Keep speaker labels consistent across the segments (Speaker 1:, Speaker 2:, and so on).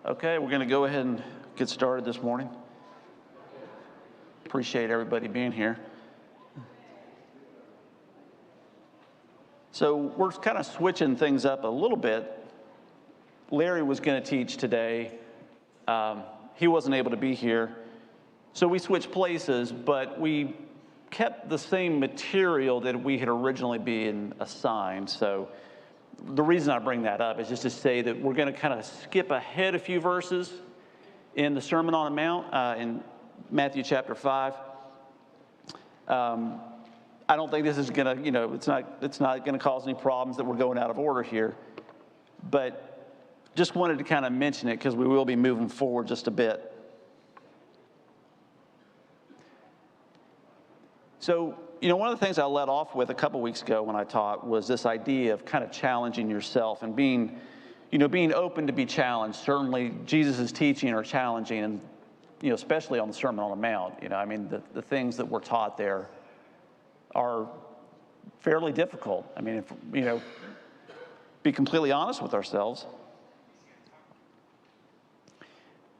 Speaker 1: Okay, we're going to go ahead and get started this morning. Appreciate everybody being here. So we're kind of switching things up a little bit. Larry was going to teach today. He wasn't able to be here. So we switched places, but we kept the same material that we had originally been assigned. So the reason I bring that up is just to say that we're going to kind of skip ahead a few verses in the Sermon on the Mount in Matthew chapter 5. I don't think this is going to, it's not going to cause any problems that we're going out of order here. But just wanted to kind of mention it because we will be moving forward just a bit. So, one of the things I led off with a couple weeks ago when I taught was this idea of kind of challenging yourself and being open to be challenged. Certainly, Jesus' teaching are challenging, and, especially on the Sermon on the Mount. The things that we're taught there are fairly difficult. If, be completely honest with ourselves.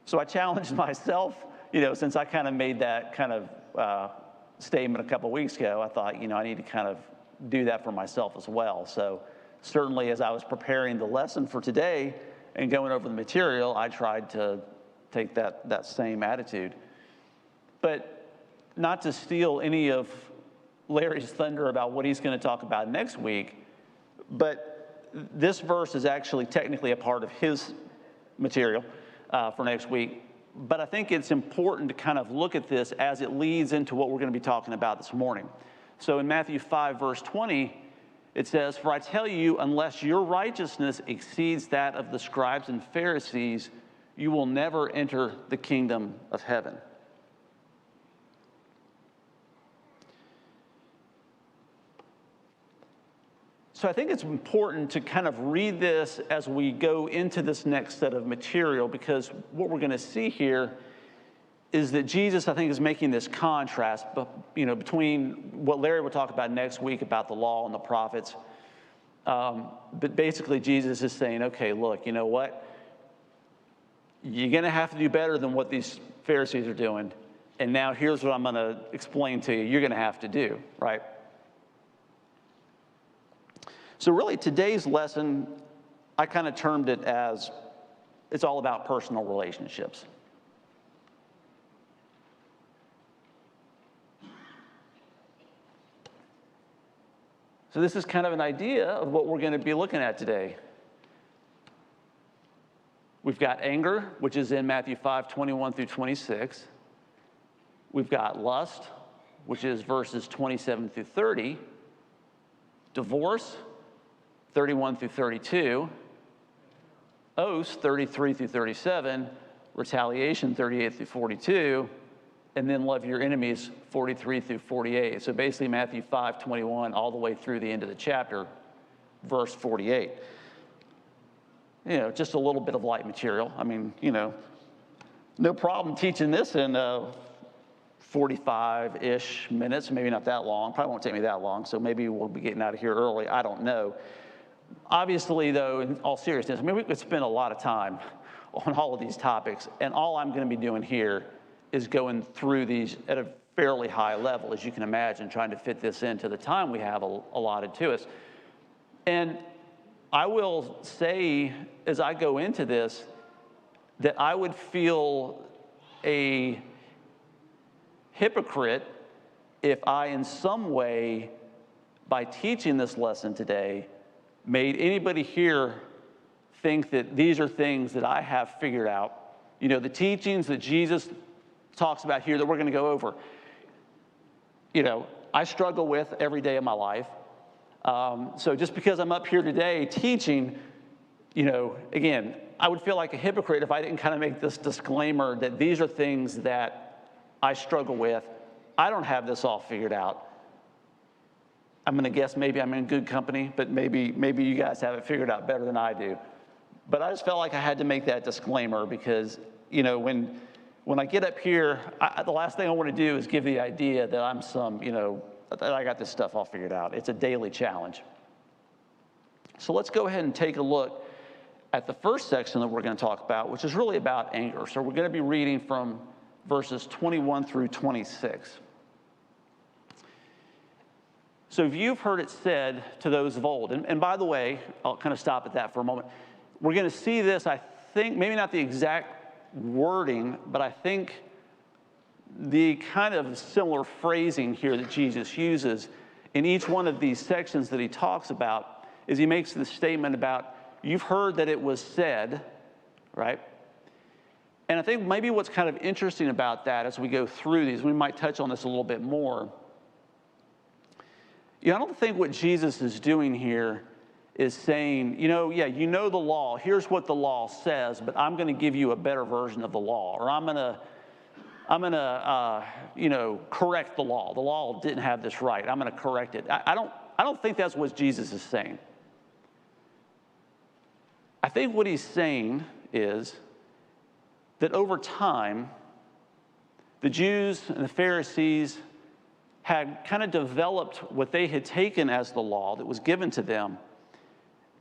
Speaker 1: So I challenged myself, since I kind of made that kind of statement a couple weeks ago, I thought, I need to kind of do that for myself as well. So certainly as I was preparing the lesson for today and going over the material, I tried to take that same attitude. But not to steal any of Larry's thunder about what he's going to talk about next week, but this verse is actually technically a part of his material for next week. But I think it's important to kind of look at this as it leads into what we're going to be talking about this morning. So in Matthew 5, verse 20, it says, "For I tell you, unless your righteousness exceeds that of the scribes and Pharisees, you will never enter the kingdom of heaven." So I think it's important to kind of read this as we go into this next set of material, because what we're going to see here is that Jesus, I think, is making this contrast, between what Larry will talk about next week about the law and the prophets. But basically, Jesus is saying, okay, look, you know what? You're going to have to do better than what these Pharisees are doing. And now here's what I'm going to explain to you. You're going to have to do, right? So really, today's lesson, I kind of termed it as it's all about personal relationships. So this is kind of an idea of what we're going to be looking at today. We've got anger, which is in Matthew 5, 21 through 26. We've got lust, which is verses 27 through 30. Divorce, 31 through 32, oaths, 33 through 37, retaliation, 38 through 42, and then love your enemies, 43 through 48. So basically Matthew 5, 21, all the way through the end of the chapter, verse 48. Just a little bit of light material. No problem teaching this in 45-ish minutes, maybe not that long. Probably won't take me that long, so maybe we'll be getting out of here early. I don't know. Obviously, though, in all seriousness, we could spend a lot of time on all of these topics, and all I'm going to be doing here is going through these at a fairly high level, as you can imagine, trying to fit this into the time we have allotted to us. And I will say, as I go into this, that I would feel a hypocrite if I, in some way, by teaching this lesson today, made anybody here think that these are things that I have figured out. The teachings that Jesus talks about here that we're going to go over, I struggle with every day of my life. So just because I'm up here today teaching, again, I would feel like a hypocrite if I didn't kind of make this disclaimer that these are things that I struggle with. I don't have this all figured out. I'm going to guess maybe I'm in good company, but maybe you guys have it figured out better than I do. But I just felt like I had to make that disclaimer because, when I get up here, the last thing I want to do is give the idea that I'm that I got this stuff all figured out. It's a daily challenge. So let's go ahead and take a look at the first section that we're going to talk about, which is really about anger. So we're going to be reading from verses 21 through 26. So if you've heard it said to those of old, and by the way, I'll kind of stop at that for a moment. We're going to see this, I think, maybe not the exact wording, but I think the kind of similar phrasing here that Jesus uses in each one of these sections that he talks about is he makes the statement about, you've heard that it was said, right? And I think maybe what's kind of interesting about that as we go through these, we might touch on this a little bit more. I don't think what Jesus is doing here is saying, yeah, you know the law. Here's what the law says, but I'm going to give you a better version of the law, or I'm going to correct the law. The law didn't have this right. I'm going to correct it. I don't think that's what Jesus is saying. I think what he's saying is that over time, the Jews and the Pharisees had kind of developed what they had taken as the law that was given to them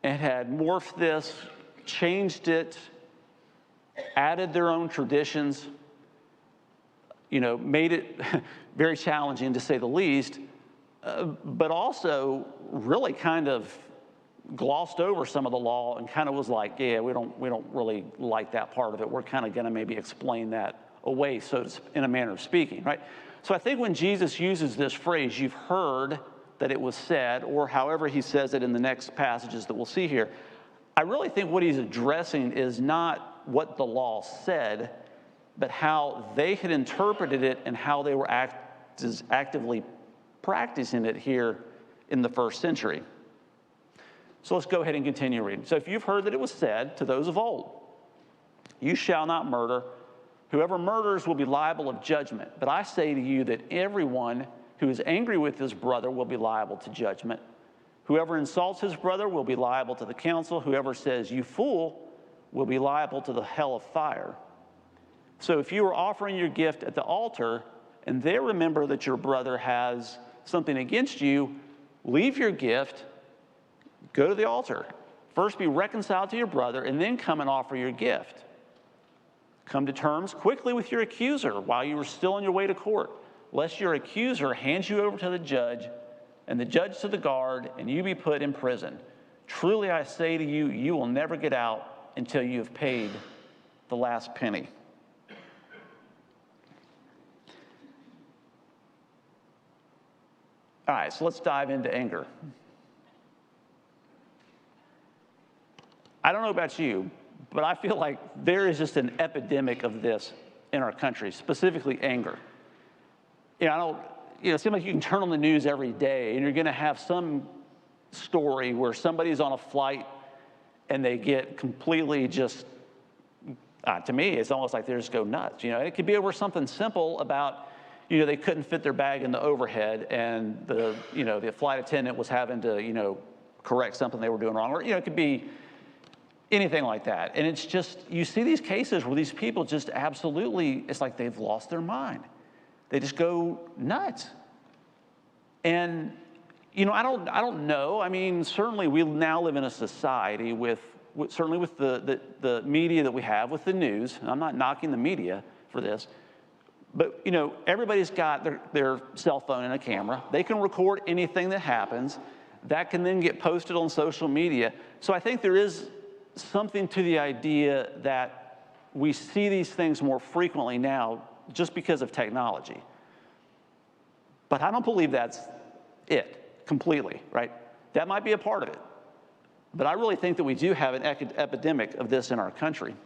Speaker 1: and had morphed this, changed it, added their own traditions, made it very challenging to say the least, but also really kind of glossed over some of the law and kind of was like, yeah, we don't really like that part of it. We're kind of going to maybe explain that away, in a manner of speaking, right? So I think when Jesus uses this phrase, you've heard that it was said, or however he says it in the next passages that we'll see here, I really think what he's addressing is not what the law said, but how they had interpreted it and how they were actively practicing it here in the first century. So let's go ahead and continue reading. So if you've heard that it was said to those of old, you shall not murder. Whoever murders will be liable of judgment. But I say to you that everyone who is angry with his brother will be liable to judgment. Whoever insults his brother will be liable to the council. Whoever says, you fool, will be liable to the hell of fire. So if you are offering your gift at the altar, and there remember that your brother has something against you, leave your gift, go to the altar. First be reconciled to your brother, and then come and offer your gift. Come to terms quickly with your accuser while you are still on your way to court, lest your accuser hands you over to the judge, and the judge to the guard, and you be put in prison. Truly I say to you, you will never get out until you have paid the last penny. All right, so let's dive into anger. I don't know about you, but I feel like there is just an epidemic of this in our country, specifically anger. It seems like you can turn on the news every day and you're going to have some story where somebody's on a flight and they get completely just, to me, it's almost like they just go nuts. It could be over something simple about, they couldn't fit their bag in the overhead and the flight attendant was having to, correct something they were doing wrong. Or, it could be anything like that. And it's just, you see these cases where these people just absolutely, it's like they've lost their mind. They just go nuts. And, I don't know. I mean, certainly we now live in a society with the media that we have, with the news. And I'm not knocking the media for this. But, everybody's got their cell phone and a camera. They can record anything that happens. That can then get posted on social media. So I think there is something to the idea that we see these things more frequently now just because of technology. But I don't believe that's it completely, right? That might be a part of it. But I really think that we do have an epidemic of this in our country.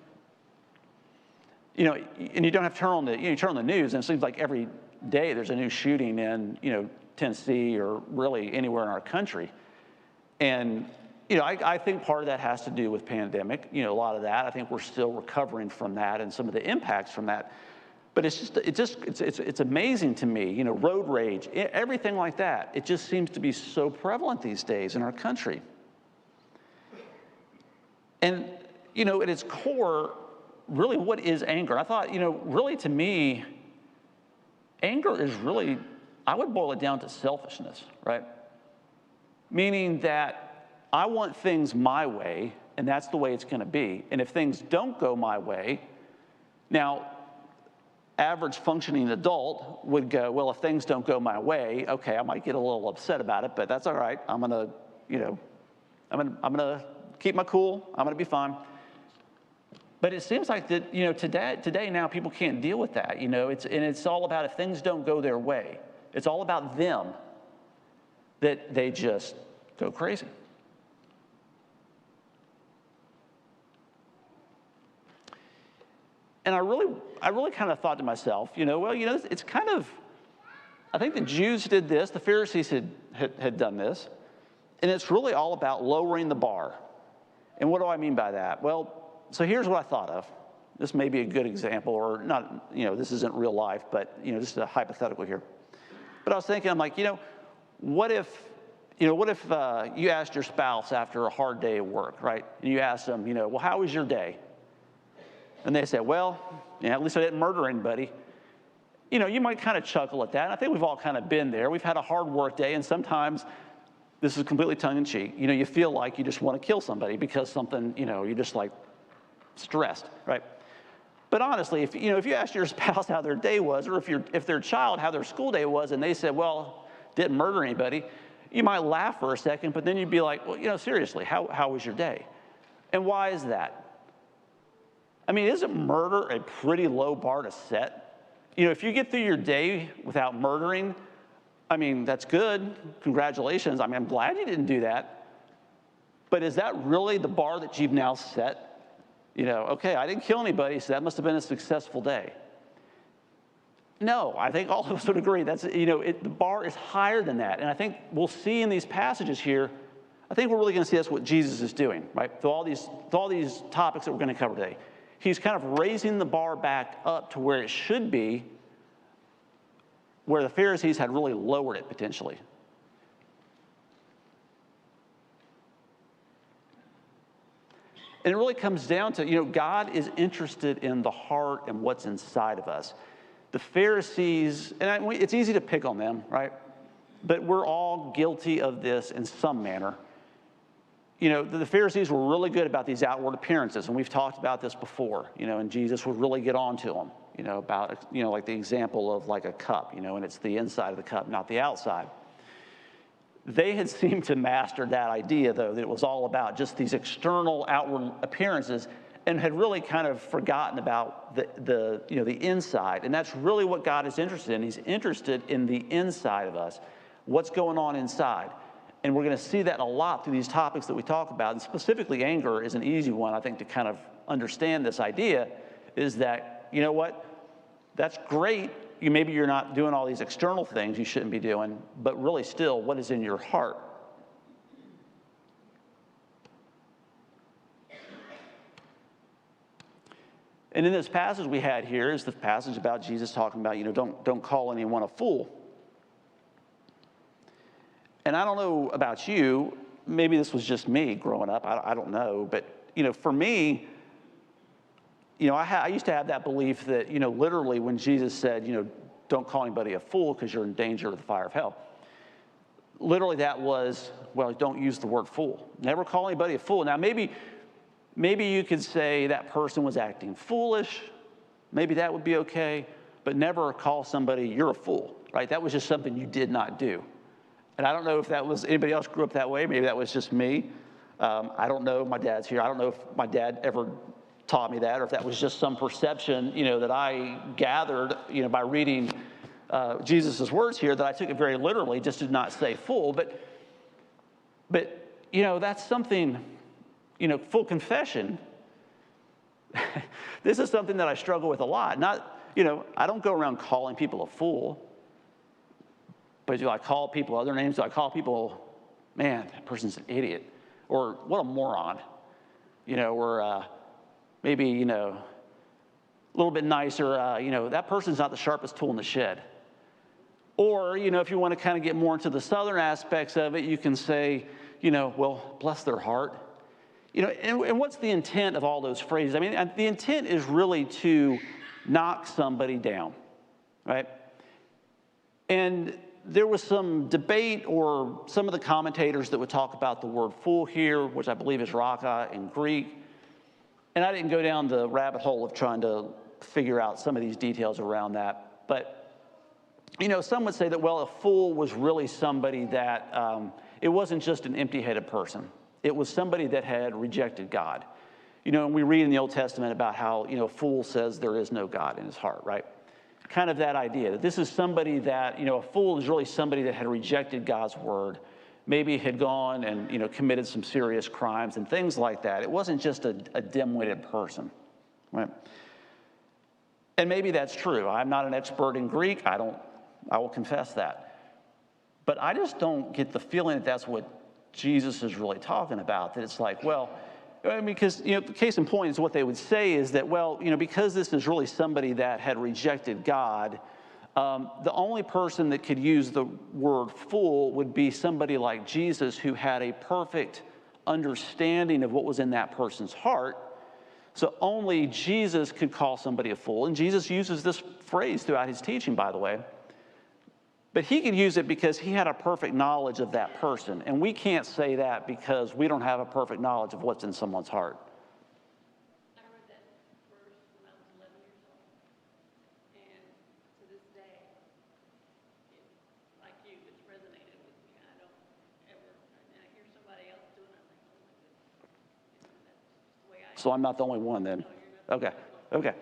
Speaker 1: And you don't have to turn on the news, and it seems like every day there's a new shooting in, Tennessee or really anywhere in our country. And I think part of that has to do with pandemic. A lot of that. I think we're still recovering from that and some of the impacts from that. But it's amazing to me. Road rage, everything like that. It just seems to be so prevalent these days in our country. And at its core, really, what is anger? I thought, really to me, anger is really, I would boil it down to selfishness, right? Meaning that I want things my way, and that's the way it's going to be. And if things don't go my way, now, average functioning adult would go, well, if things don't go my way, okay, I might get a little upset about it, but that's all right. I'm going to, I'm going to keep my cool. I'm going to be fine. But it seems like that, today now people can't deal with that. It's all about if things don't go their way. It's all about them, that they just go crazy. And I really kind of thought to myself, it's kind of, I think the Jews did this, the Pharisees had done this, and it's really all about lowering the bar. And what do I mean by that? Well, so here's what I thought of. This may be a good example, or not, this isn't real life, but, just a hypothetical here. But I was thinking, I'm like, what if you asked your spouse after a hard day at work, right? And you asked them, well, how was your day? And they said, well, at least I didn't murder anybody. You might kind of chuckle at that. And I think we've all kind of been there. We've had a hard work day, and sometimes this is completely tongue-in-cheek. You feel like you just want to kill somebody because something, you're just like stressed, right? But honestly, if you ask your spouse how their day was, or if their child how their school day was, and they said, well, didn't murder anybody, you might laugh for a second, but then you'd be like, well, seriously, how was your day? And why is that? I mean, isn't murder a pretty low bar to set? If you get through your day without murdering, I mean, that's good. Congratulations. I mean, I'm glad you didn't do that. But is that really the bar that you've now set? Okay, I didn't kill anybody, so that must have been a successful day. No, I think all of us would agree. That's, the bar is higher than that. And I think we'll see in these passages here, I think we're really going to see that's what Jesus is doing, right? Through all these topics that we're going to cover today. He's kind of raising the bar back up to where it should be, where the Pharisees had really lowered it potentially. And it really comes down to, God is interested in the heart and what's inside of us. The Pharisees, and it's easy to pick on them, right? But we're all guilty of this in some manner. The Pharisees were really good about these outward appearances, and we've talked about this before, and Jesus would really get on to them, about, like the example of like a cup, and it's the inside of the cup, not the outside. They had seemed to master that idea, though, that it was all about just these external outward appearances, and had really kind of forgotten about the inside. And that's really what God is interested in. He's interested in the inside of us, what's going on inside. And we're going to see that a lot through these topics that we talk about. And specifically, anger is an easy one, I think, to kind of understand this idea, is that, that's great. Maybe you're not doing all these external things you shouldn't be doing, but really still, what is in your heart? And in this passage we had here is the passage about Jesus talking about, don't call anyone a fool. And I don't know about you, maybe this was just me growing up, I don't know, but, for me, I used to have that belief that, literally when Jesus said, don't call anybody a fool because you're in danger of the fire of hell. Literally that was, well, don't use the word fool. Never call anybody a fool. Now, maybe you could say that person was acting foolish. Maybe that would be okay, but never call somebody, you're a fool, right? That was just something you did not do. And I don't know if that was, anybody else grew up that way. Maybe that was just me. I don't know. My dad's here. I don't know if my dad ever taught me that, or if that was just some perception, that I gathered, by reading Jesus' words here, that I took it very literally, just did not say fool. But that's something, full confession. This is something that I struggle with a lot. Not, I don't go around calling people a fool. But do I call people other names? Do I call people, man, that person's an idiot? Or what a moron? Or maybe, a little bit nicer, that person's not the sharpest tool in the shed. Or, if you want to kind of get more into the southern aspects of it, you can say, well, bless their heart. And what's the intent of all those phrases? I mean, the intent is really to knock somebody down, right? And there was some debate, or some of the commentators that would talk about the word fool here, which I believe is raka in Greek. And I didn't go down the rabbit hole of trying to figure out some of these details around that. But, some would say that, well, a fool was really somebody that, it wasn't just an empty-headed person. It was somebody that had rejected God. And we read in the Old Testament about how, a fool says there is no God in his heart, right? Kind of that idea that this is somebody that, a fool is really somebody that had rejected God's word, maybe had gone and, committed some serious crimes and things like that. It wasn't just a dim-witted person, right? And maybe that's true. I'm not an expert in Greek. I will confess that. But I just don't get the feeling that that's what Jesus is really talking about, that it's like, well, because, case in point is what they would say is that, well, because this is really somebody that had rejected God, the only person that could use the word fool would be somebody like Jesus, who had a perfect understanding of what was in that person's heart. So only Jesus could call somebody a fool. And Jesus uses this phrase throughout his teaching, by the way. But he could use it because he had a perfect knowledge of that person. And we can't say that because we don't have a perfect knowledge of what's in someone's heart.
Speaker 2: I read that verse when I was 11 years old. And to this day, like you, it's resonated with me. I don't ever, and I hear somebody else doing it, I'm like, oh my goodness. That's the way I am.
Speaker 1: So I'm not the only one then.
Speaker 2: No, you're not.
Speaker 1: Okay.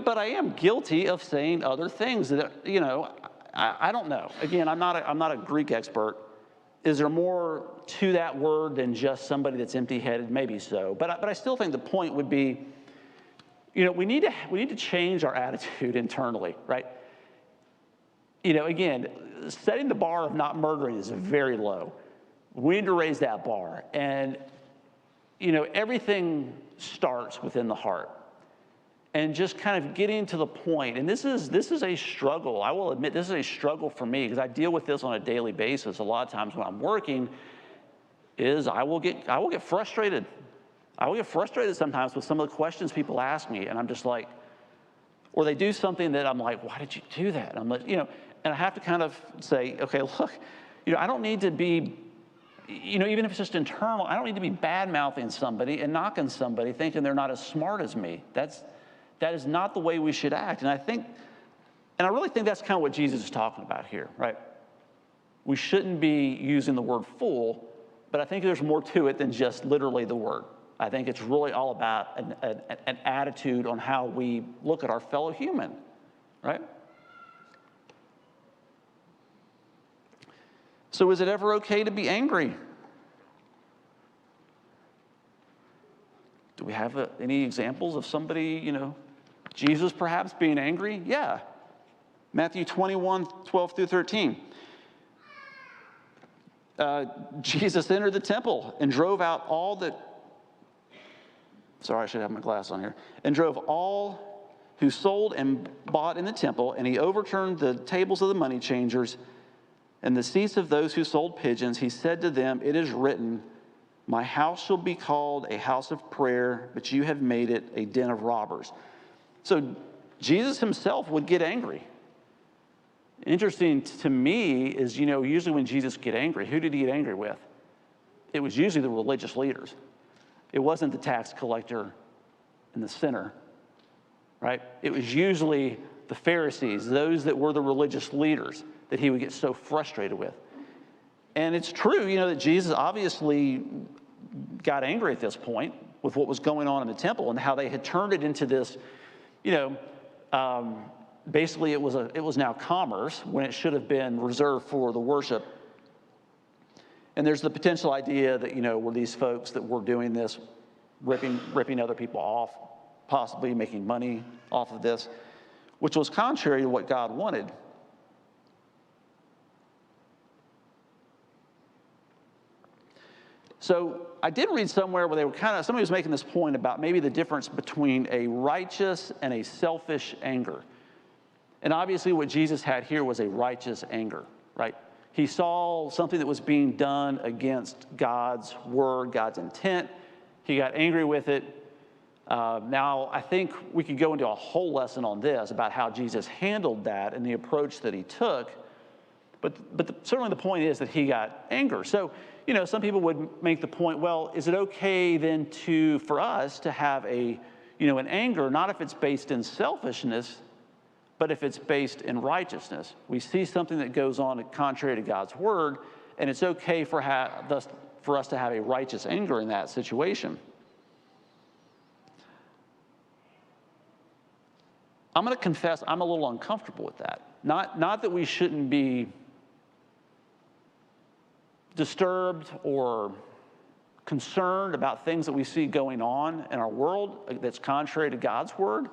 Speaker 1: But I am guilty of saying other things that, I don't know. Again, I'm not a Greek expert. Is there more to that word than just somebody that's empty-headed? Maybe so. But I still think the point would be, we need to change our attitude internally, right? Again, setting the bar of not murdering is very low. We need to raise that bar. And, everything starts within the heart. And just kind of getting to the point, and this is a struggle. I will admit this is a struggle for me, because I deal with this on a daily basis. A lot of times when I'm working, I will get frustrated. I will get frustrated sometimes with some of the questions people ask me, and I'm just like, or they do something that I'm like, why did you do that? And I'm like, and I have to kind of say, okay, look, I don't need to be, even if it's just internal, I don't need to be bad-mouthing somebody and knocking somebody thinking they're not as smart as me. That is not the way we should act. And I really think that's kind of what Jesus is talking about here, right? We shouldn't be using the word fool, but I think there's more to it than just literally the word. I think it's really all about an attitude on how we look at our fellow human, right? So is it ever okay to be angry? Do we have any examples of somebody, Jesus perhaps being angry? Yeah. Matthew 21, 12 through 13. Jesus entered the temple and drove out all the, sorry, I should have my glass on here, and drove all who sold and bought in the temple, and he overturned the tables of the money changers and the seats of those who sold pigeons. He said to them, "It is written, my house shall be called a house of prayer, but you have made it a den of robbers." So Jesus himself would get angry. Interesting to me is, usually when Jesus get angry, who did he get angry with? It was usually the religious leaders. It wasn't the tax collector and the sinner, right? It was usually the Pharisees, those that were the religious leaders, that he would get so frustrated with. And it's true, that Jesus obviously got angry at this point with what was going on in the temple and how they had turned it into this, basically it was now commerce when it should have been reserved for the worship. And there's the potential idea that, were these folks that were doing this, ripping other people off, possibly making money off of this, which was contrary to what God wanted. So I did read somewhere where they were somebody was making this point about maybe the difference between a righteous and a selfish anger. And obviously what Jesus had here was a righteous anger, right? He saw something that was being done against God's word, God's intent. He got angry with it. Now, I think we could go into a whole lesson on this about how Jesus handled that and the approach that he took. certainly the point is that he got anger. So, some people would make the point, well, is it okay then for us to have an anger, not if it's based in selfishness, but if it's based in righteousness? We see something that goes on contrary to God's word, and it's okay for us to have a righteous anger in that situation. I'm going to confess I'm a little uncomfortable with that. Not that we shouldn't be disturbed or concerned about things that we see going on in our world that's contrary to God's word.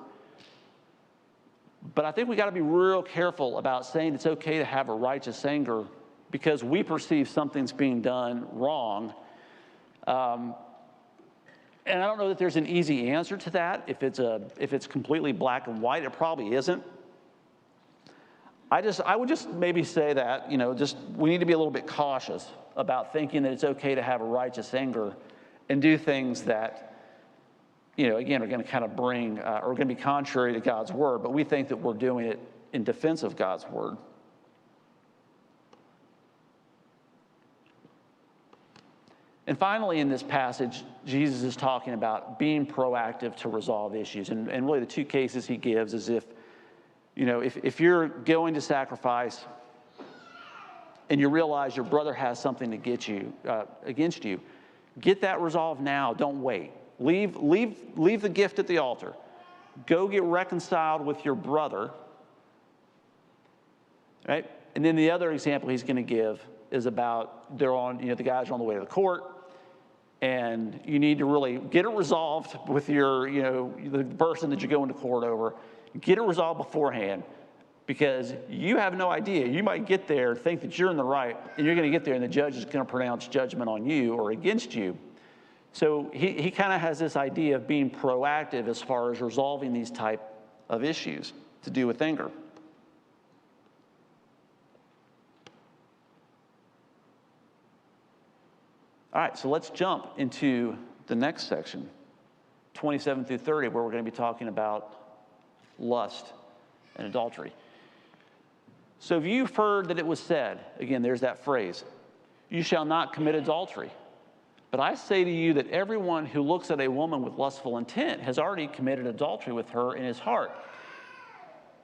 Speaker 1: But I think we got to be real careful about saying it's okay to have a righteous anger because we perceive something's being done wrong. And I don't know that there's an easy answer to that. If it's completely black and white, it probably isn't. I would just maybe say that, we need to be a little bit cautious about thinking that it's okay to have a righteous anger and do things that, again, are going to kind of bring, or going to be contrary to God's word, but we think that we're doing it in defense of God's word. And finally, in this passage, Jesus is talking about being proactive to resolve issues. And really the two cases he gives is if you're going to sacrifice and you realize your brother has something against you, get that resolved now. Don't wait. Leave the gift at the altar. Go get reconciled with your brother. Right? And then the other example he's going to give is about the guys are on the way to the court, and you need to really get it resolved with the person that you're going to court over. Get it resolved beforehand, because you have no idea. You might get there, think that you're in the right, and you're going to get there, and the judge is going to pronounce judgment on you or against you. So he kind of has this idea of being proactive as far as resolving these type of issues to do with anger. All right, so let's jump into the next section, 27 through 30, where we're going to be talking about lust and adultery. So if you've heard that it was said, again, there's that phrase, you shall not commit adultery. But I say to you that everyone who looks at a woman with lustful intent has already committed adultery with her in his heart.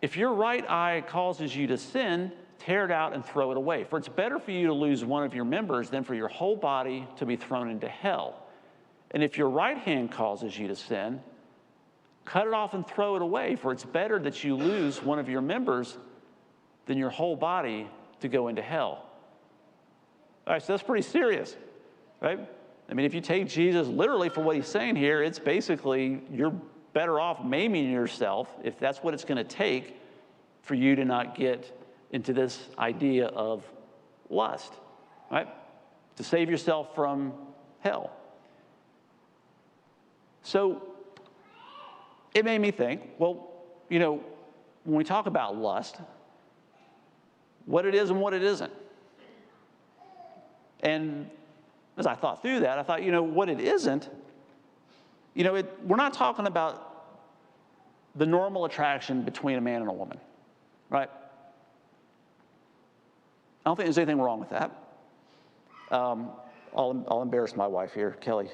Speaker 1: If your right eye causes you to sin, tear it out and throw it away. For it's better for you to lose one of your members than for your whole body to be thrown into hell. And if your right hand causes you to sin, cut it off and throw it away. For it's better that you lose one of your members than your whole body to go into hell. All right, so that's pretty serious, right? I mean, if you take Jesus literally for what he's saying here, it's basically you're better off maiming yourself if that's what it's going to take for you to not get into this idea of lust, right? To save yourself from hell. So it made me think, well, when we talk about lust, what it is and what it isn't. And as I thought through that, I thought, what it isn't, we're not talking about the normal attraction between a man and a woman, right? I don't think there's anything wrong with that. I'll embarrass my wife here, Kelly.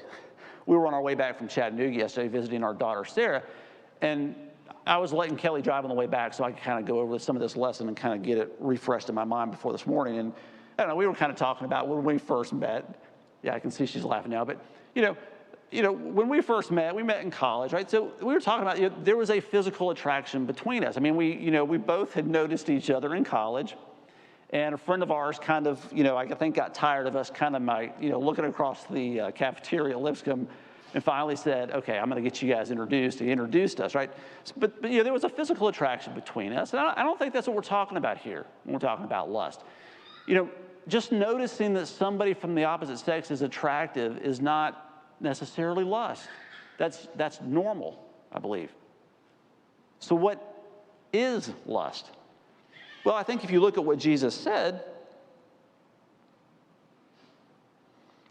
Speaker 1: We were on our way back from Chattanooga yesterday visiting our daughter, Sarah, and I was letting Kelly drive on the way back so I could kind of go over some of this lesson and kind of get it refreshed in my mind before this morning. And I don't know, we were kind of talking about when we first met. Yeah, I can see she's laughing now, but when we first met, we met in college, right? So we were talking about there was a physical attraction between us. I mean, we both had noticed each other in college. And a friend of ours kind of, I think got tired of us kind of looking across the cafeteria at Lipscomb and finally said, okay, I'm going to get you guys introduced. He introduced us, right? But there was a physical attraction between us. And I don't think that's what we're talking about here when we're talking about lust. Just noticing that somebody from the opposite sex is attractive is not necessarily lust. That's normal, I believe. So what is lust? Well, I think if you look at what Jesus said,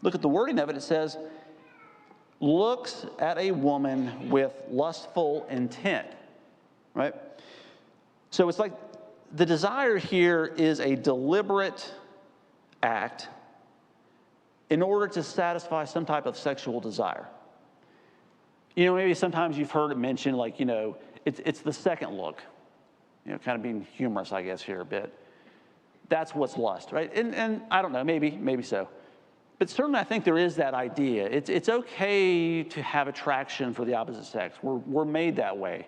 Speaker 1: look at the wording of it, it says, looks at a woman with lustful intent, right? So it's like the desire here is a deliberate act in order to satisfy some type of sexual desire. You know, maybe sometimes you've heard it mentioned, like, you know, it's the second look. You know, kind of being humorous, I guess, here a bit. That's what's lust, right? And I don't know, maybe so. But certainly I think there is that idea. It's okay to have attraction for the opposite sex. We're made that way.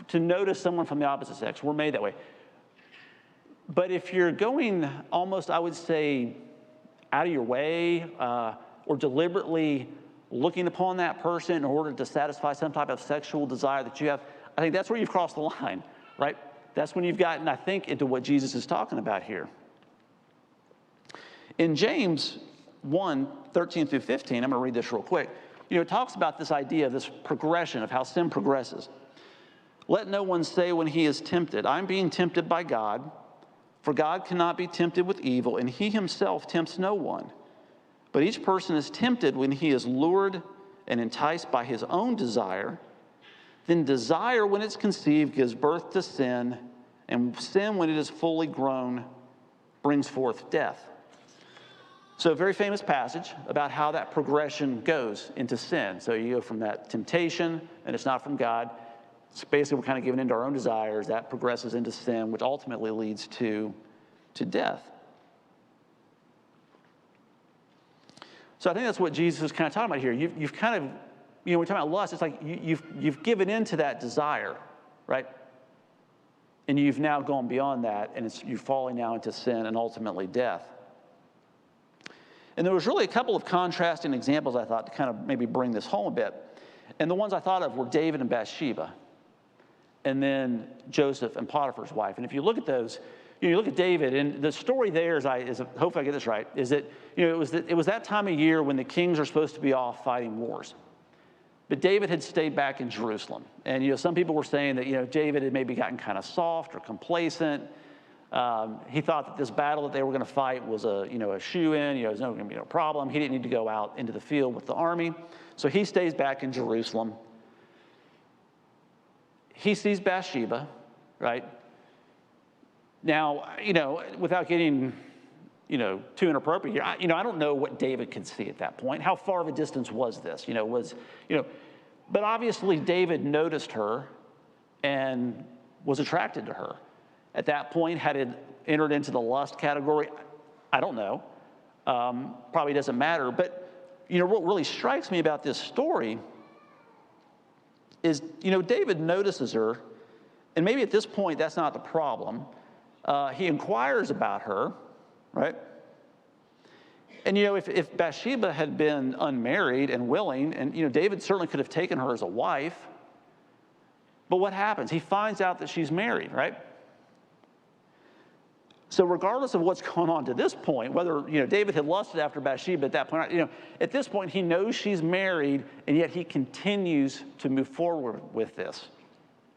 Speaker 1: To notice someone from the opposite sex, we're made that way. But if you're going almost, I would say, out of your way or deliberately looking upon that person in order to satisfy some type of sexual desire that you have, I think that's where you've crossed the line, right? That's when you've gotten, I think, into what Jesus is talking about here. In James 1, 13 through 15, I'm going to read this real quick. You know, it talks about this idea of this progression of how sin progresses. Let no one say when he is tempted, I'm being tempted by God, for God cannot be tempted with evil, and he himself tempts no one. But each person is tempted when he is lured and enticed by his own desire. Then desire, when it's conceived, gives birth to sin, and sin, when it is fully grown, brings forth death. So a very famous passage about how that progression goes into sin. So you go from that temptation, and it's not from God. It's basically we're kind of giving into our own desires. That progresses into sin, which ultimately leads to death. So I think that's what Jesus is kind of talking about here. You've kind of, you know, we're talking about lust. It's like you've given into that desire, right? And you've now gone beyond that, and you're falling now into sin and ultimately death. And there was really a couple of contrasting examples, I thought, to kind of maybe bring this home a bit. And the ones I thought of were David and Bathsheba, and then Joseph and Potiphar's wife. And if you look at those, you look at David, and the story there is hopefully I get this right, is that, you know, it was that time of year when the kings are supposed to be off fighting wars. But David had stayed back in Jerusalem. And, you know, some people were saying that, you know, David had maybe gotten kind of soft or complacent. He thought that this battle that they were going to fight was a shoo-in. You know, there's no going to be no problem. He didn't need to go out into the field with the army. So he stays back in Jerusalem. He sees Bathsheba, right? Now, you know, without getting, you know, too inappropriate here, I don't know what David could see at that point. How far of a distance was this? But obviously David noticed her and was attracted to her. At that point, had it entered into the lust category? I don't know. Probably doesn't matter. But, you know, what really strikes me about this story is, you know, David notices her, and maybe at this point that's not the problem. He inquires about her, right? And, you know, if Bathsheba had been unmarried and willing, and, you know, David certainly could have taken her as a wife, but what happens? He finds out that she's married, right? So regardless of what's going on to this point, whether, you know, David had lusted after Bathsheba at that point, you know, at this point he knows she's married, and yet he continues to move forward with this,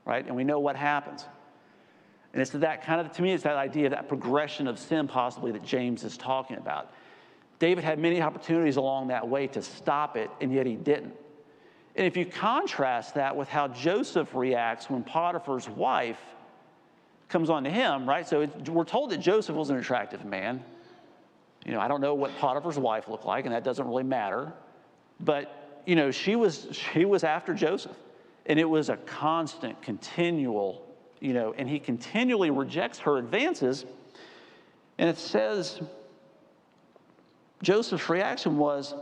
Speaker 1: right? And we know what happens. And it's that kind of, to me, it's that idea of that progression of sin possibly that James is talking about. David had many opportunities along that way to stop it, and yet he didn't. And if you contrast that with how Joseph reacts when Potiphar's wife comes on to him, right? So we're told that Joseph was an attractive man. You know, I don't know what Potiphar's wife looked like, and that doesn't really matter. But, you know, she was after Joseph. And it was a constant, continual, you know, and he continually rejects her advances. And it says, Joseph's reaction was,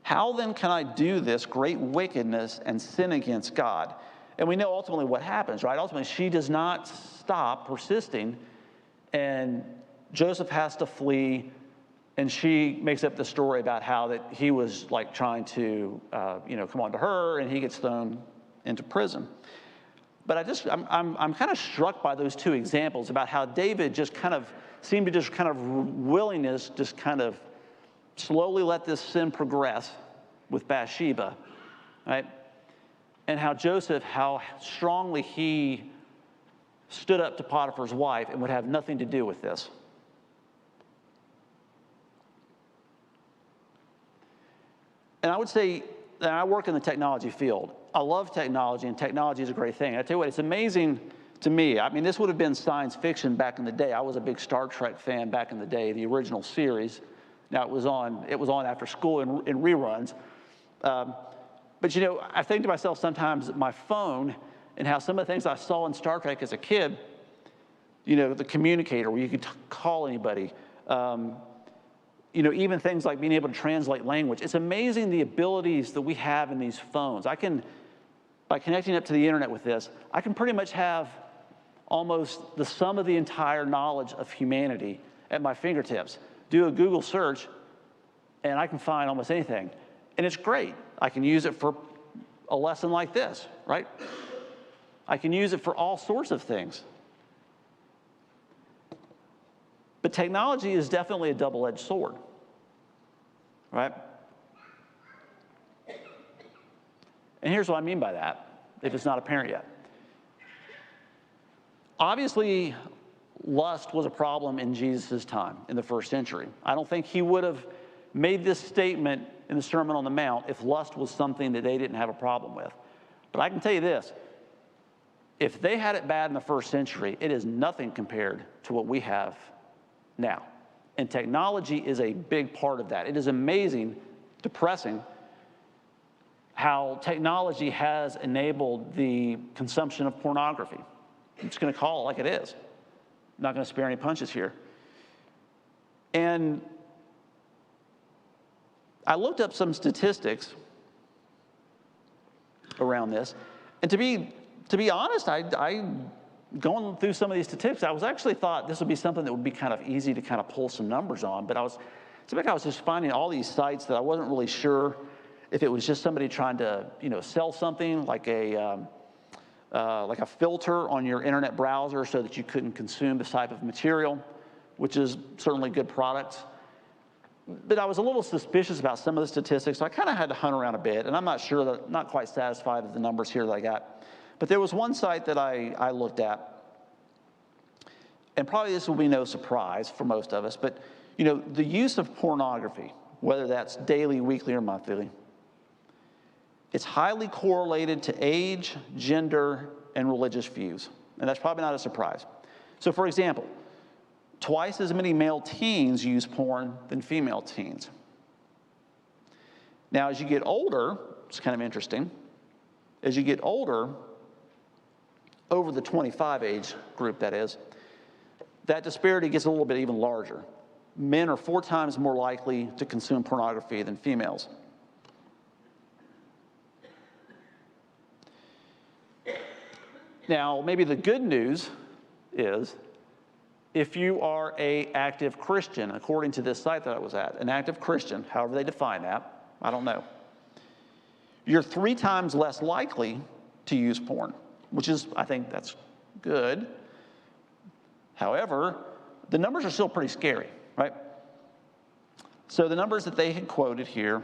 Speaker 1: how then can I do this great wickedness and sin against God? And we know ultimately what happens, right? Ultimately, she does not stop persisting, and Joseph has to flee, and she makes up the story about how that he was like trying to, come on to her, and he gets thrown into prison. But I'm kind of struck by those two examples about how David just kind of seemed to just kind of willingness, just kind of slowly let this sin progress with Bathsheba, right? And how Joseph, how strongly he stood up to Potiphar's wife and would have nothing to do with this. And I would say that I work in the technology field. I love technology, and technology is a great thing. I tell you what, it's amazing to me. I mean, this would have been science fiction back in the day. I was a big Star Trek fan back in the day, the original series. Now, it was on after school in reruns. But, you know, I think to myself sometimes my phone and how some of the things I saw in Star Trek as a kid, you know, the communicator where you could call anybody, you know, even things like being able to translate language. It's amazing the abilities that we have in these phones. By connecting up to the internet with this, I can pretty much have almost the sum of the entire knowledge of humanity at my fingertips. Do a Google search, and I can find almost anything. And it's great. I can use it for a lesson like this, right? I can use it for all sorts of things. But technology is definitely a double-edged sword, right? And here's what I mean by that, if it's not apparent yet. Obviously, lust was a problem in Jesus' time, in the first century. I don't think he would have made this statement in the Sermon on the Mount if lust was something that they didn't have a problem with. But I can tell you this, if they had it bad in the first century, it is nothing compared to what we have now. And technology is a big part of that. It is amazing, depressing, how technology has enabled the consumption of pornography. I'm just going to call it like it is. I'm not going to spare any punches here. And I looked up some statistics around this, and to be honest, I going through some of these statistics, I was actually thought this would be something that would be kind of easy to kind of pull some numbers on, but I was just finding all these sites that I wasn't really sure if it was just somebody trying to, you know, sell something like a filter on your internet browser so that you couldn't consume this type of material, which is certainly good product. But I was a little suspicious about some of the statistics, so I kind of had to hunt around a bit, and I'm not quite satisfied with the numbers here that I got. But there was one site that I looked at, and probably this will be no surprise for most of us, but you know, the use of pornography, whether that's daily, weekly, or monthly, it's highly correlated to age, gender, and religious views. And that's probably not a surprise. So for example, twice as many male teens use porn than female teens. Now, as you get older, it's kind of interesting, as you get older, over the 25 age group that is, that disparity gets a little bit even larger. Men are 4 times more likely to consume pornography than females. Now, maybe the good news is if you are an active Christian, according to this site that I was at, an active Christian, however they define that, I don't know, you're 3 times less likely to use porn, which is, I think that's good. However, the numbers are still pretty scary, right? So the numbers that they had quoted here,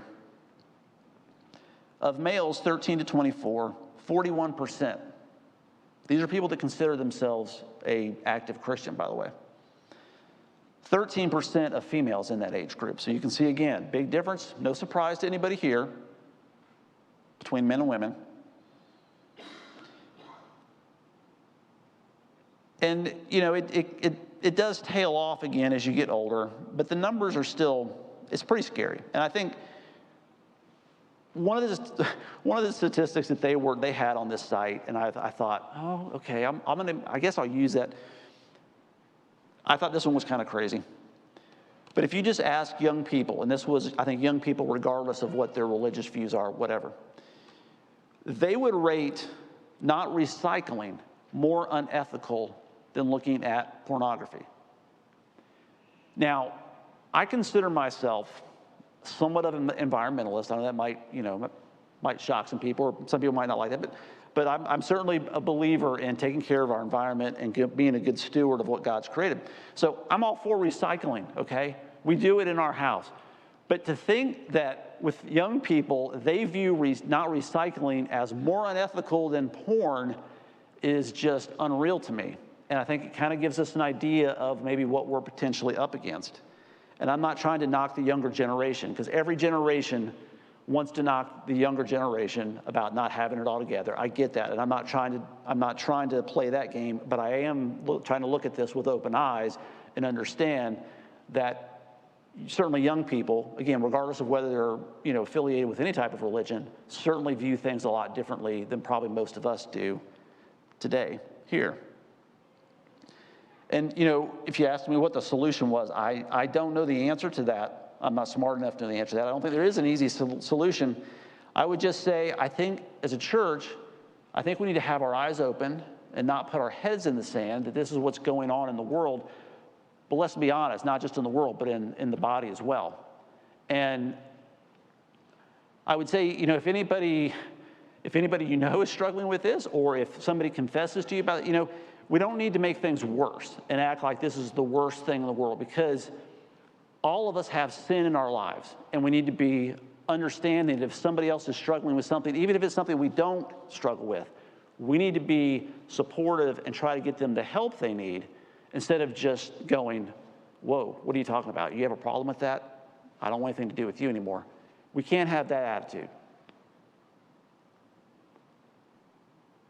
Speaker 1: of males 13 to 24, 41%. These are people that consider themselves an active Christian, by the way. 13% of females in that age group. So you can see, again, big difference. No surprise to anybody here between men and women. And, you know, it does tail off again as you get older, but the numbers are still, it's pretty scary. And I think one of the statistics that they had on this site, and I thought, oh, okay, I guess I'll use that. I thought this one was kind of crazy. But if you just ask young people, and this was, I think, young people regardless of what their religious views are, whatever, they would rate not recycling more unethical than looking at pornography. Now, I consider myself somewhat of an environmentalist. I know that might shock some people, or some people might not like that, but I'm certainly a believer in taking care of our environment and being a good steward of what God's created. So I'm all for recycling, okay? We do it in our house. But to think that with young people, they view not recycling as more unethical than porn is just unreal to me. And I think it kind of gives us an idea of maybe what we're potentially up against. And I'm not trying to knock the younger generation, because every generation wants to knock the younger generation about not having it all together. I get that, and I'm not trying to play that game, but I am trying to look at this with open eyes and understand that certainly young people, again, regardless of whether they're affiliated with any type of religion, certainly view things a lot differently than probably most of us do today here. And if you asked me what the solution was, I don't know the answer to that. I'm not smart enough to know the answer to that. I don't think there is an easy solution. I would just say, I think as a church, I think we need to have our eyes open and not put our heads in the sand, that this is what's going on in the world. But let's be honest, not just in the world, but in the body as well. And I would say, if anybody is struggling with this, or if somebody confesses to you about it, we don't need to make things worse and act like this is the worst thing in the world, because all of us have sin in our lives, and we need to be understanding that if somebody else is struggling with something, even if it's something we don't struggle with, we need to be supportive and try to get them the help they need, instead of just going, whoa, what are you talking about? You have a problem with that? I don't want anything to do with you anymore. We can't have that attitude.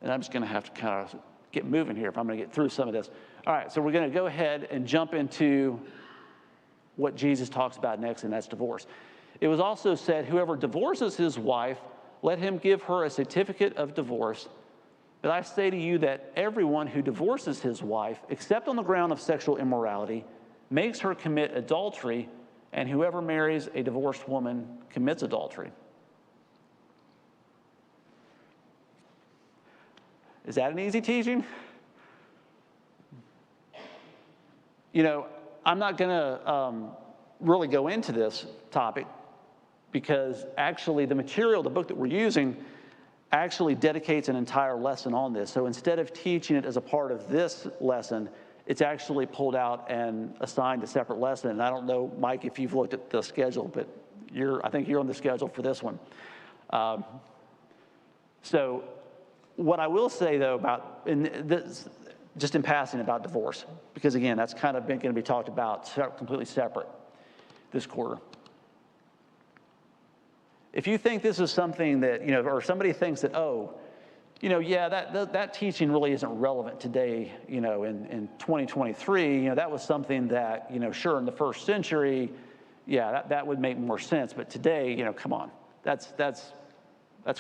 Speaker 1: And I'm just going to have to kind of get moving here if I'm going to get through some of this. All right, so we're going to go ahead and jump into what Jesus talks about next, and that's divorce. It was also said, whoever divorces his wife, let him give her a certificate of divorce. But I say to you that everyone who divorces his wife, except on the ground of sexual immorality, makes her commit adultery, and whoever marries a divorced woman commits adultery. Is that an easy teaching? I'm not going to really go into this topic, because actually the material, the book that we're using, actually dedicates an entire lesson on this. So instead of teaching it as a part of this lesson, it's actually pulled out and assigned a separate lesson. And I don't know, Mike, if you've looked at the schedule, but I think you're on the schedule for this one. So what I will say, though, just in passing about divorce, because again, that's kind of going to be talked about completely separate this quarter. If you think this is something that, or somebody thinks that, that teaching really isn't relevant today, in 2023, that was something that, sure, in the first century, that would make more sense. But today, come on, that's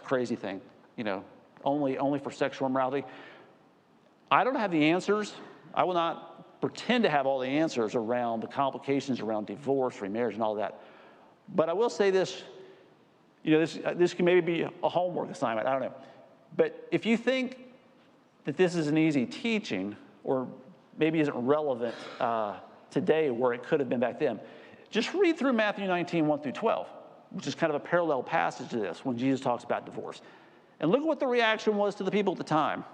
Speaker 1: crazy thing, only for sexual immorality. I don't have the answers. I will not pretend to have all the answers around the complications around divorce, remarriage, and all that. But I will say this, this can maybe be a homework assignment, I don't know. But if you think that this is an easy teaching, or maybe isn't relevant today where it could have been back then, just read through Matthew 19, 1 through 12, which is kind of a parallel passage to this when Jesus talks about divorce. And look at what the reaction was to the people at the time.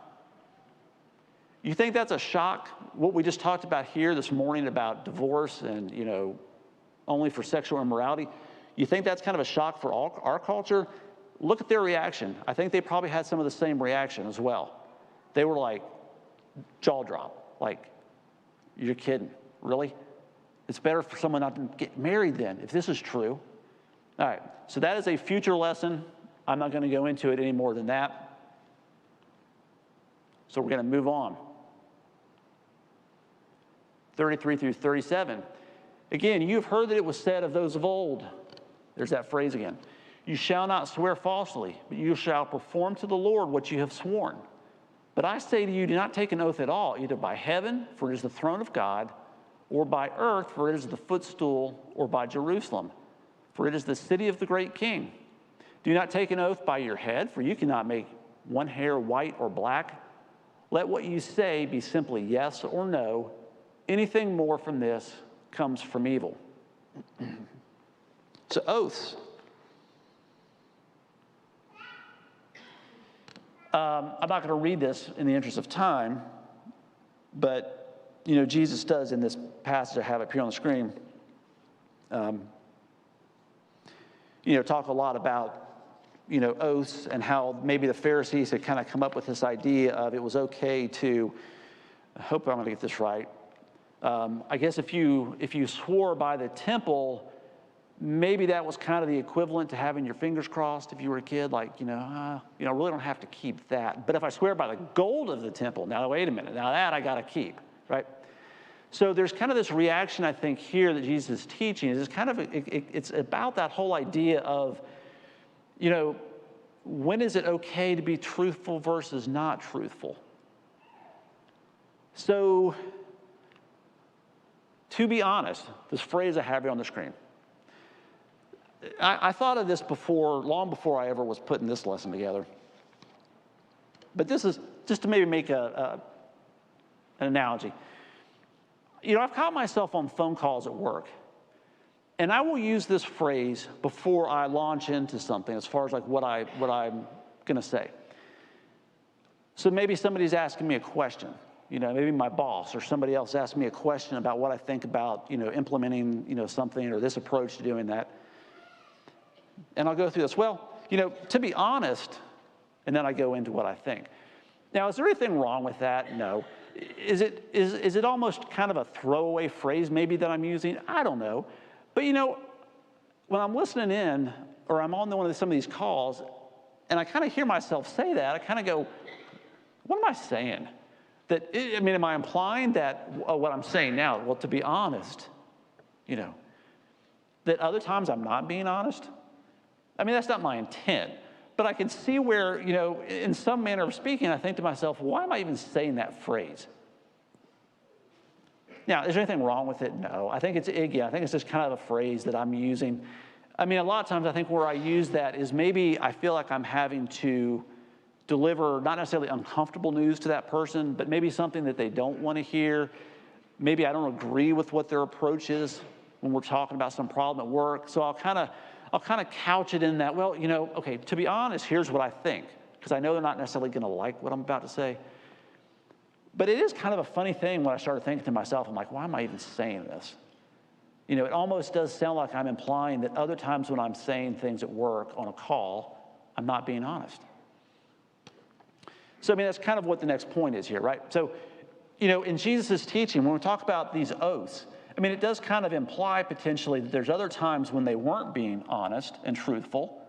Speaker 1: You think that's a shock, what we just talked about here this morning about divorce and, only for sexual immorality? You think that's kind of a shock for our culture? Look at their reaction. I think they probably had some of the same reaction as well. They were like, jaw drop, like, you're kidding, really? It's better for someone not to get married then, if this is true. All right, so that is a future lesson. I'm not going to go into it any more than that. So we're going to move on. 33 through 37. Again, you've heard that it was said of those of old. There's that phrase again. You shall not swear falsely, but you shall perform to the Lord what you have sworn. But I say to you, do not take an oath at all, either by heaven, for it is the throne of God, or by earth, for it is the footstool, or by Jerusalem, for it is the city of the great King. Do not take an oath by your head, for you cannot make one hair white or black. Let what you say be simply yes or no. Anything more from this comes from evil. So oaths. I'm not going to read this in the interest of time, but, Jesus does in this passage, I have it here on the screen, talk a lot about, oaths and how maybe the Pharisees had kind of come up with this idea of it was okay to, I hope I'm going to get this right. I guess if you swore by the temple, maybe that was kind of the equivalent to having your fingers crossed if you were a kid, like, I really don't have to keep that. But if I swear by the gold of the temple, now wait a minute, now that I got to keep, right? So there's kind of this reaction, I think, here that Jesus is teaching. Is kind of it's about that whole idea of, when is it okay to be truthful versus not truthful? So, to be honest, this phrase I have here on the screen, I thought of this before, long before I ever was putting this lesson together. But this is just to maybe make an analogy. I've caught myself on phone calls at work, and I will use this phrase before I launch into something as far as like what I'm going to say. So maybe somebody's asking me a question. Maybe my boss or somebody else asked me a question about what I think about, implementing, something or this approach to doing that. And I'll go through this. Well, to be honest, and then I go into what I think. Now, is there anything wrong with that? No. Is it almost kind of a throwaway phrase maybe that I'm using? I don't know. But, when I'm listening in or I'm on some of these calls and I kind of hear myself say that, I kind of go, what am I saying? Am I implying that what I'm saying now, well, to be honest, that other times I'm not being honest? That's not my intent. But I can see where, in some manner of speaking, I think to myself, why am I even saying that phrase? Now, is there anything wrong with it? No. I think it's just kind of a phrase that I'm using. A lot of times I think where I use that is maybe I feel like I'm having to deliver not necessarily uncomfortable news to that person, but maybe something that they don't want to hear. Maybe I don't agree with what their approach is when we're talking about some problem at work. So I'll kind of couch it in that, well, okay, to be honest, here's what I think, because I know they're not necessarily going to like what I'm about to say. But it is kind of a funny thing when I started thinking to myself, I'm like, why am I even saying this? It almost does sound like I'm implying that other times when I'm saying things at work on a call, I'm not being honest. So, that's kind of what the next point is here, right? So, in Jesus' teaching, when we talk about these oaths, it does kind of imply potentially that there's other times when they weren't being honest and truthful,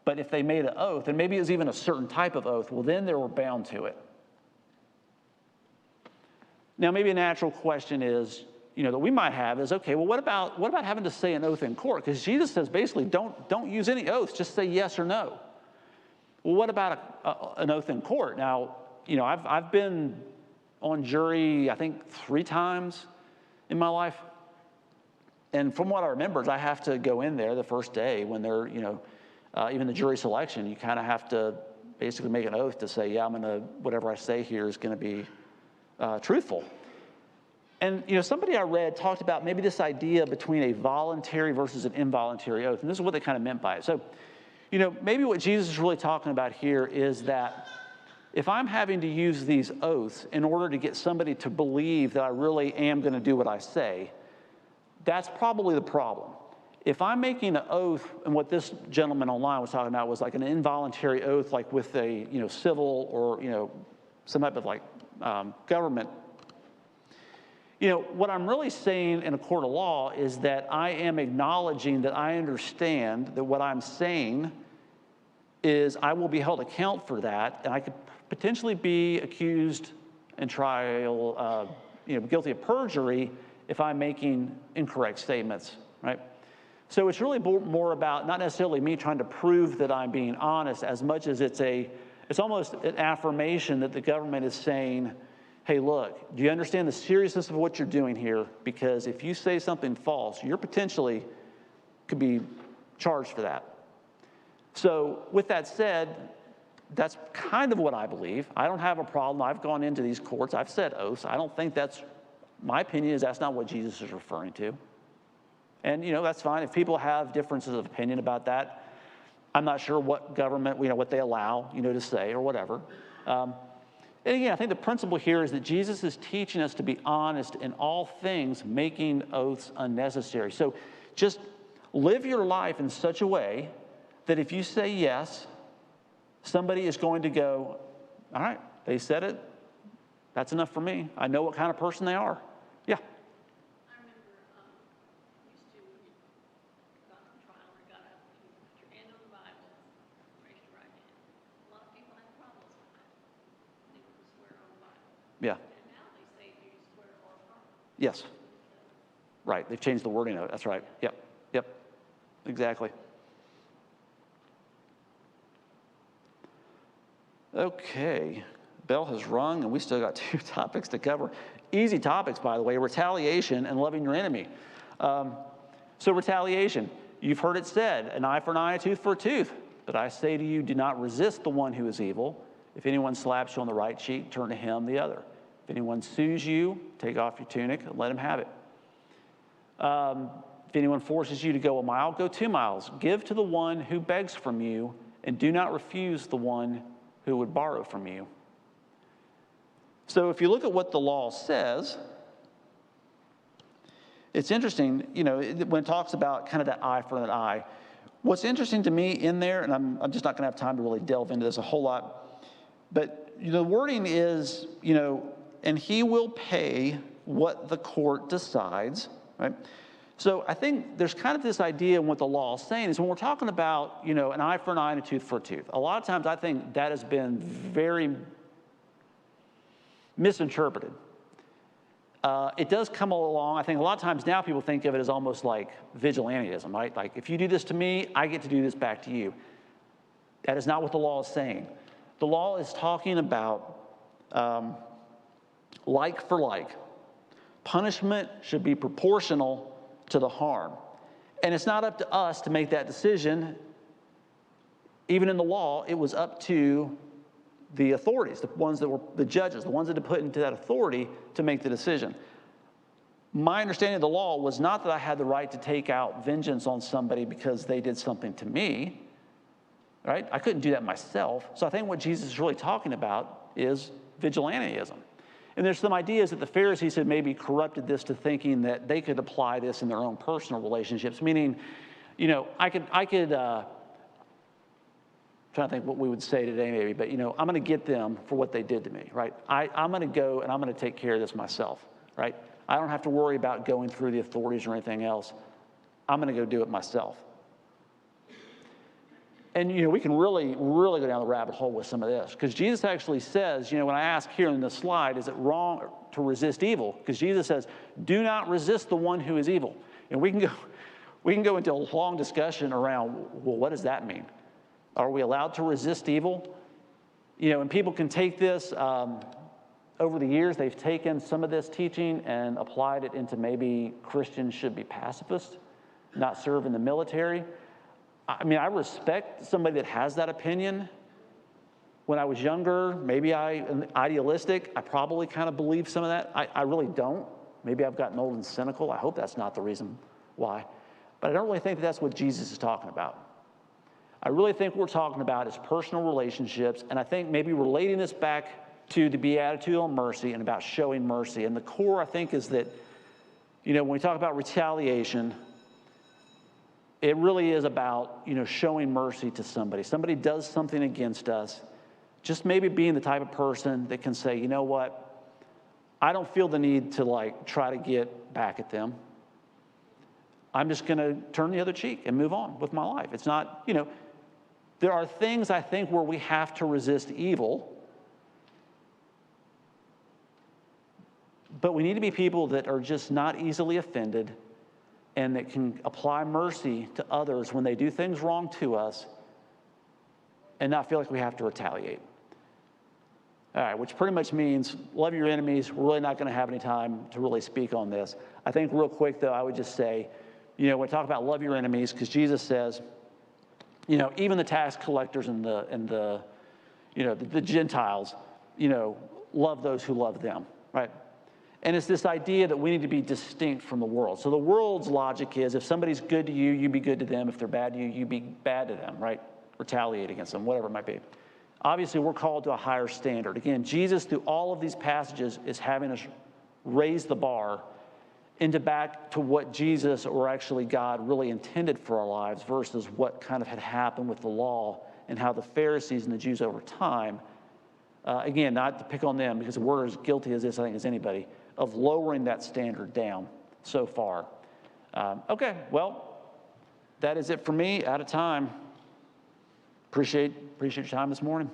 Speaker 1: but if they made an oath, and maybe it was even a certain type of oath, well, then they were bound to it. Now, maybe a natural question is, that we might have is, okay, well, what about having to say an oath in court? Because Jesus says basically, don't use any oaths, just say yes or no. Well, what about an oath in court? Now, I've been on jury, I think, 3 times in my life. And from what I remember is I have to go in there the first day when they're, even the jury selection, you kind of have to basically make an oath to say, yeah, whatever I say here is going to be truthful. And, somebody I read talked about maybe this idea between a voluntary versus an involuntary oath. And this is what they kind of meant by it. So, maybe what Jesus is really talking about here is that if I'm having to use these oaths in order to get somebody to believe that I really am going to do what I say, that's probably the problem. If I'm making an oath, and what this gentleman online was talking about was like an involuntary oath, like with a civil or some type of like government. What I'm really saying in a court of law is that I am acknowledging that I understand that what I'm saying is I will be held account for that, and I could potentially be accused and trial, guilty of perjury if I'm making incorrect statements, right? So it's really more about not necessarily me trying to prove that I'm being honest as much as it's almost an affirmation that the government is saying, hey, look, do you understand the seriousness of what you're doing here? Because if you say something false, you're potentially could be charged for that. So with that said, that's kind of what I believe. I don't have a problem. I've gone into these courts. I've said oaths. I don't think my opinion is that's not what Jesus is referring to. And, that's fine. If people have differences of opinion about that, I'm not sure what government, what they allow, to say or whatever. And again, I think the principle here is that Jesus is teaching us to be honest in all things, making oaths unnecessary. So just live your life in such a way that if you say yes, somebody is going to go, all right, they said it. That's enough for me. I know what kind of person they are. Yeah.
Speaker 2: I remember used to gone to
Speaker 1: Yeah.
Speaker 2: And now they say you swear or affirm.
Speaker 1: Yes. Right. They've changed the wording of it. That's right. Yep. Yep. Exactly. Okay. Bell has rung, and we still got 2 topics to cover. Easy topics, by the way: retaliation and loving your enemy. So retaliation. You've heard it said, an eye for an eye, a tooth for a tooth. But I say to you, do not resist the one who is evil. If anyone slaps you on the right cheek, turn to him the other. If anyone sues you, take off your tunic and let him have it. If anyone forces you to go a mile, go 2 miles. Give to the one who begs from you, and do not refuse the one who would borrow from you. So if you look at what the law says, it's interesting, when it talks about kind of that eye for an eye. What's interesting to me in there, and I'm just not going to have time to really delve into this a whole lot, but the wording is, and he will pay what the court decides, right? So I think there's kind of this idea in what the law is saying is when we're talking about, an eye for an eye and a tooth for a tooth. A lot of times I think that has been very misinterpreted. It does come along. I think a lot of times now people think of it as almost like vigilantism, right? Like, if you do this to me, I get to do this back to you. That is not what the law is saying. The law is talking about like for like. Punishment should be proportional to the harm. And it's not up to us to make that decision. Even in the law, it was up to the authorities, the ones that were the judges, the ones that had put into that authority to make the decision. My understanding of the law was not that I had the right to take out vengeance on somebody because they did something to me, right? I couldn't do that myself. So I think what Jesus is really talking about is vigilantism. And there's some ideas that the Pharisees had maybe corrupted this to thinking that they could apply this in their own personal relationships, meaning, I could trying to think what we would say today maybe, but I'm going to get them for what they did to me, right? I'm going to go and I'm going to take care of this myself, right? I don't have to worry about going through the authorities or anything else. I'm going to go do it myself. And, we can really, really go down the rabbit hole with some of this, because Jesus actually says, when I ask here in this slide, is it wrong to resist evil? Because Jesus says, do not resist the one who is evil. And we can go into a long discussion around, well, what does that mean? Are we allowed to resist evil? And people can take this, over the years, they've taken some of this teaching and applied it into maybe Christians should be pacifists, not serve in the military. I respect somebody that has that opinion. When I was younger, maybe idealistic, I probably kind of believed some of that. I really don't. Maybe I've gotten old and cynical. I hope that's not the reason why. But I don't really think that's what Jesus is talking about. I really think what we're talking about is personal relationships, and I think maybe relating this back to the Beatitude on mercy and about showing mercy. And the core, I think, is that, when we talk about retaliation, it really is about, showing mercy to somebody. Somebody does something against us, just maybe being the type of person that can say, you know what, I don't feel the need to try to get back at them. I'm just going to turn the other cheek and move on with my life. It's not, there are things, I think, where we have to resist evil, but we need to be people that are just not easily offended and that can apply mercy to others when they do things wrong to us and not feel like we have to retaliate. All right, which pretty much means love your enemies. We're really not going to have any time to really speak on this. I think real quick, though, I would just say, when we talk about love your enemies, because Jesus says, even the tax collectors and the Gentiles, love those who love them, right? And it's this idea that we need to be distinct from the world. So the world's logic is if somebody's good to you, you be good to them. If they're bad to you, you be bad to them, right? Retaliate against them, whatever it might be. Obviously, we're called to a higher standard. Again, Jesus, through all of these passages, is having us raise the bar into back to what Jesus, or actually God, really intended for our lives versus what kind of had happened with the law and how the Pharisees and the Jews over time, again, not to pick on them because we're as guilty as this, I think, as anybody, of lowering that standard down so far. Okay, well, that is it for me. Out of time. Appreciate your time this morning.